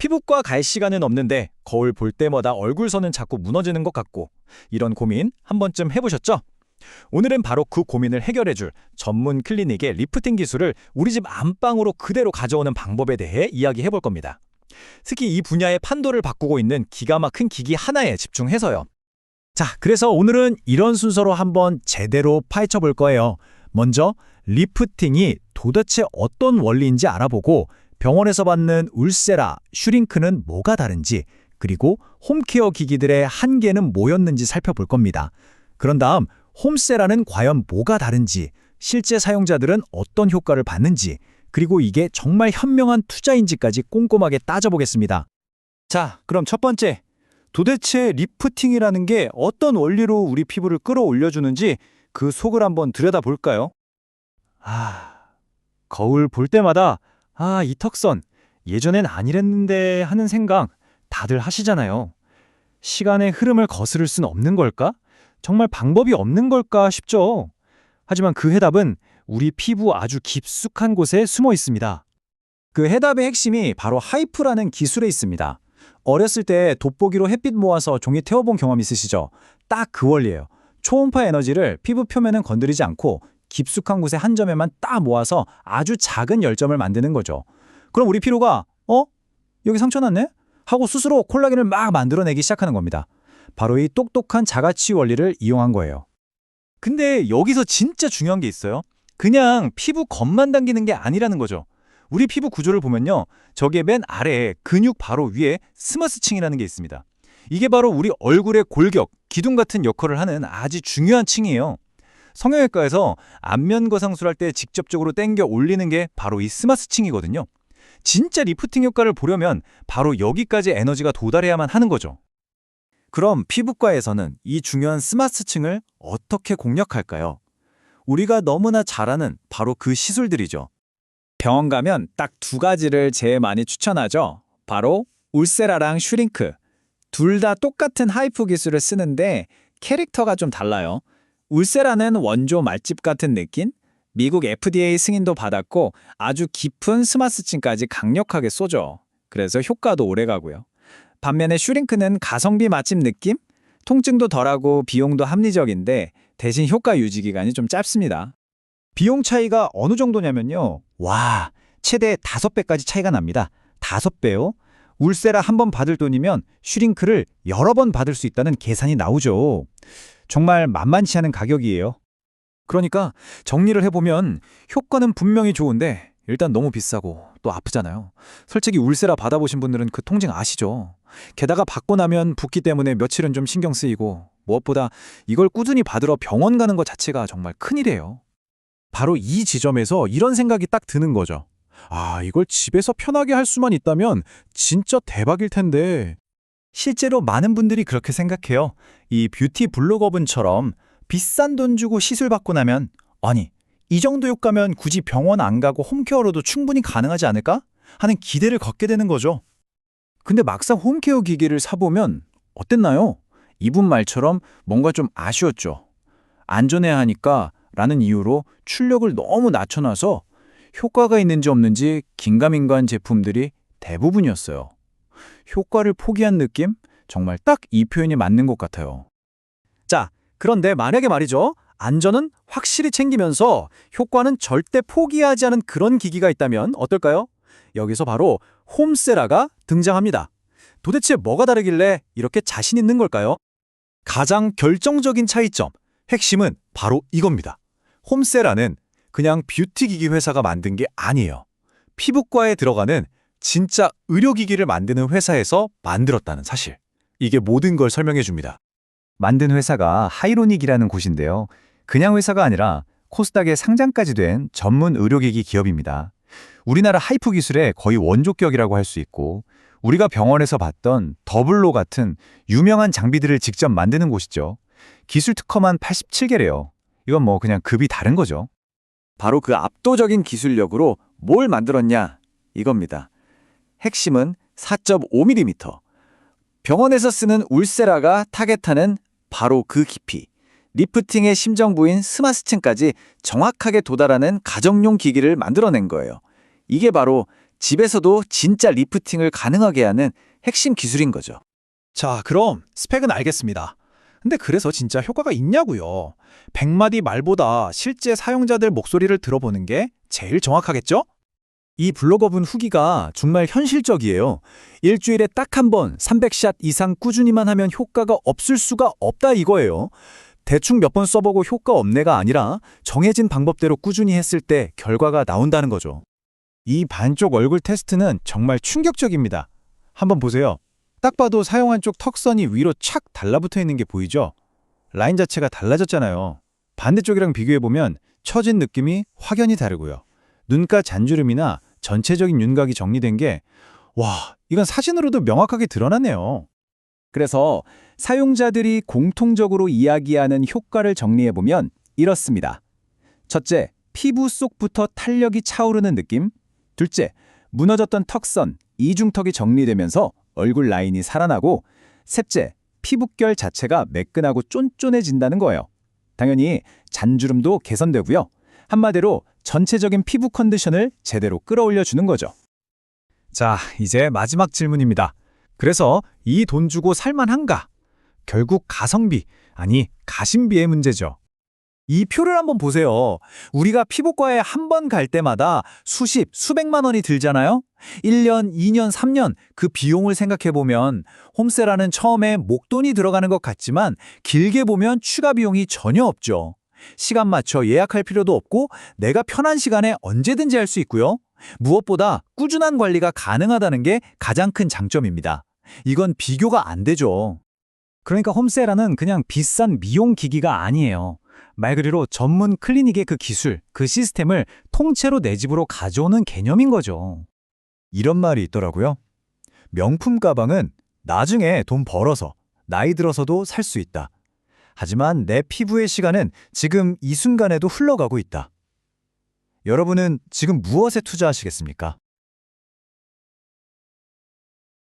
피부과 갈 시간은 없는데 거울 볼 때마다 얼굴선은 자꾸 무너지는 것 같고 이런 고민 한 번쯤 해보셨죠? 오늘은 바로 그 고민을 해결해줄 전문 클리닉의 리프팅 기술을 우리 집 안방으로 그대로 가져오는 방법에 대해 이야기해볼 겁니다. 특히 이 분야의 판도를 바꾸고 있는 기가 막힌 기기 하나에 집중해서요. 자, 그래서 오늘은 이런 순서로 한번 제대로 파헤쳐 볼 거예요. 먼저 리프팅이 도대체 어떤 원리인지 알아보고 병원에서 받는 울세라, 슈링크는 뭐가 다른지, 그리고 홈케어 기기들의 한계는 뭐였는지 살펴볼 겁니다. 그런 다음 홈세라는 과연 뭐가 다른지, 실제 사용자들은 어떤 효과를 받는지, 그리고 이게 정말 현명한 투자인지까지 꼼꼼하게 따져보겠습니다. 자, 그럼 첫 번째. 도대체 리프팅이라는 게 어떤 원리로 우리 피부를 끌어올려주는지 그 속을 한번 들여다볼까요? 거울 볼 때마다 이 턱선 예전엔 안 이랬는데 하는 생각 다들 하시잖아요. 시간의 흐름을 거스를 순 없는 걸까? 정말 방법이 없는 걸까 싶죠. 하지만 그 해답은 우리 피부 아주 깊숙한 곳에 숨어 있습니다. 그 해답의 핵심이 바로 하이프라는 기술에 있습니다. 어렸을 때 돋보기로 햇빛 모아서 종이 태워본 경험 있으시죠? 딱 그 원리예요. 초음파 에너지를 피부 표면은 건드리지 않고 깊숙한 곳에 한 점에만 딱 모아서 아주 작은 열점을 만드는 거죠. 그럼 우리 피부가 여기 상처 났네? 하고 스스로 콜라겐을 막 만들어내기 시작하는 겁니다. 바로 이 똑똑한 자가치유 원리를 이용한 거예요. 근데 여기서 진짜 중요한 게 있어요. 그냥 피부 겉만 당기는 게 아니라는 거죠. 우리 피부 구조를 보면요. 저게 맨 아래에 근육 바로 위에 스머스층이라는 게 있습니다. 이게 바로 우리 얼굴의 골격, 기둥 같은 역할을 하는 아주 중요한 층이에요. 성형외과에서 안면 거상술할 때 직접적으로 당겨 올리는 게 바로 이 스머스층이거든요. 진짜 리프팅 효과를 보려면 바로 여기까지 에너지가 도달해야만 하는 거죠. 그럼 피부과에서는 이 중요한 스마스층을 어떻게 공략할까요? 우리가 너무나 잘 아는 바로 그 시술들이죠. 병원 가면 딱 두 가지를 제일 많이 추천하죠. 바로 울세라랑 슈링크. 둘 다 똑같은 하이프 기술을 쓰는데 캐릭터가 좀 달라요. 울세라는 원조 말집 같은 느낌? 미국 FDA 승인도 받았고 아주 깊은 스마스층까지 강력하게 쏘죠. 그래서 효과도 오래가고요. 반면에 슈링크는 가성비 맛집 느낌? 통증도 덜하고 비용도 합리적인데 대신 효과 유지 기간이 좀 짧습니다. 비용 차이가 어느 정도냐면요. 최대 5배까지 차이가 납니다. 5배요? 울세라 한 번 받을 돈이면 슈링크를 여러 번 받을 수 있다는 계산이 나오죠. 정말 만만치 않은 가격이에요. 그러니까 정리를 해보면 효과는 분명히 좋은데 일단 너무 비싸고 또 아프잖아요. 솔직히 울세라 받아보신 분들은 그 통증 아시죠? 게다가 받고 나면 붓기 때문에 며칠은 좀 신경 쓰이고 무엇보다 이걸 꾸준히 받으러 병원 가는 것 자체가 정말 큰일이에요. 바로 이 지점에서 이런 생각이 딱 드는 거죠. 이걸 집에서 편하게 할 수만 있다면 진짜 대박일 텐데. 실제로 많은 분들이 그렇게 생각해요. 이 뷰티 블로거분처럼 비싼 돈 주고 시술 받고 나면 이 정도 효과면 굳이 병원 안 가고 홈케어로도 충분히 가능하지 않을까? 하는 기대를 걷게 되는 거죠. 근데 막상 홈케어 기기를 사보면 어땠나요? 이분 말처럼 뭔가 좀 아쉬웠죠. 안전해야 하니까 라는 이유로 출력을 너무 낮춰놔서 효과가 있는지 없는지 긴가민가한 제품들이 대부분이었어요. 효과를 포기한 느낌? 정말 딱 이 표현이 맞는 것 같아요. 자, 그런데 만약에 말이죠. 안전은 확실히 챙기면서 효과는 절대 포기하지 않은 그런 기기가 있다면 어떨까요? 여기서 바로 홈세라가 등장합니다. 도대체 뭐가 다르길래 이렇게 자신 있는 걸까요? 가장 결정적인 차이점, 핵심은 바로 이겁니다. 홈세라는 그냥 뷰티 기기 회사가 만든 게 아니에요. 피부과에 들어가는 진짜 의료기기를 만드는 회사에서 만들었다는 사실. 이게 모든 걸 설명해 줍니다. 만든 회사가 하이로닉이라는 곳인데요. 그냥 회사가 아니라 코스닥에 상장까지 된 전문 의료기기 기업입니다. 우리나라 하이프 기술의 거의 원조격이라고 할 수 있고 우리가 병원에서 봤던 더블로 같은 유명한 장비들을 직접 만드는 곳이죠. 기술 특허만 87개래요. 이건 그냥 급이 다른 거죠. 바로 그 압도적인 기술력으로 뭘 만들었냐 이겁니다. 핵심은 4.5mm. 병원에서 쓰는 울세라가 타겟하는 바로 그 깊이. 리프팅의 심정부인 스마스층까지 정확하게 도달하는 가정용 기기를 만들어낸 거예요. 이게 바로 집에서도 진짜 리프팅을 가능하게 하는 핵심 기술인 거죠. 자, 그럼 스펙은 알겠습니다. 근데 그래서 진짜 효과가 있냐고요? 100마디 말보다 실제 사용자들 목소리를 들어보는 게 제일 정확하겠죠? 이 블로거분 후기가 정말 현실적이에요. 일주일에 딱 한 번 300샷 이상 꾸준히만 하면 효과가 없을 수가 없다 이거예요. 대충 몇 번 써보고 효과 없네가 아니라 정해진 방법대로 꾸준히 했을 때 결과가 나온다는 거죠. 이 반쪽 얼굴 테스트는 정말 충격적입니다. 한번 보세요. 딱 봐도 사용한 쪽 턱선이 위로 착 달라붙어 있는 게 보이죠? 라인 자체가 달라졌잖아요. 반대쪽이랑 비교해보면 처진 느낌이 확연히 다르고요. 눈가 잔주름이나 전체적인 윤곽이 정리된 게 와, 이건 사진으로도 명확하게 드러나네요. 그래서 사용자들이 공통적으로 이야기하는 효과를 정리해보면 이렇습니다. 첫째, 피부 속부터 탄력이 차오르는 느낌. 둘째, 무너졌던 턱선, 이중턱이 정리되면서 얼굴 라인이 살아나고. 셋째, 피부결 자체가 매끈하고 쫀쫀해진다는 거예요. 당연히 잔주름도 개선되고요. 한마디로 전체적인 피부 컨디션을 제대로 끌어올려주는 거죠. 자, 이제 마지막 질문입니다. 그래서 이 돈 주고 살만한가? 결국 가성비, 아니 가심비의 문제죠. 이 표를 한번 보세요. 우리가 피부과에 한 번 갈 때마다 수십, 수백만 원이 들잖아요? 1년, 2년, 3년 그 비용을 생각해보면 홈세라는 처음에 목돈이 들어가는 것 같지만 길게 보면 추가 비용이 전혀 없죠. 시간 맞춰 예약할 필요도 없고 내가 편한 시간에 언제든지 할 수 있고요. 무엇보다 꾸준한 관리가 가능하다는 게 가장 큰 장점입니다. 이건 비교가 안 되죠. 그러니까 홈세라는 그냥 비싼 미용 기기가 아니에요. 말 그대로 전문 클리닉의 그 기술, 그 시스템을 통째로 내 집으로 가져오는 개념인 거죠. 이런 말이 있더라고요. 명품 가방은 나중에 돈 벌어서, 나이 들어서도 살 수 있다. 하지만 내 피부의 시간은 지금 이 순간에도 흘러가고 있다. 여러분은 지금 무엇에 투자하시겠습니까?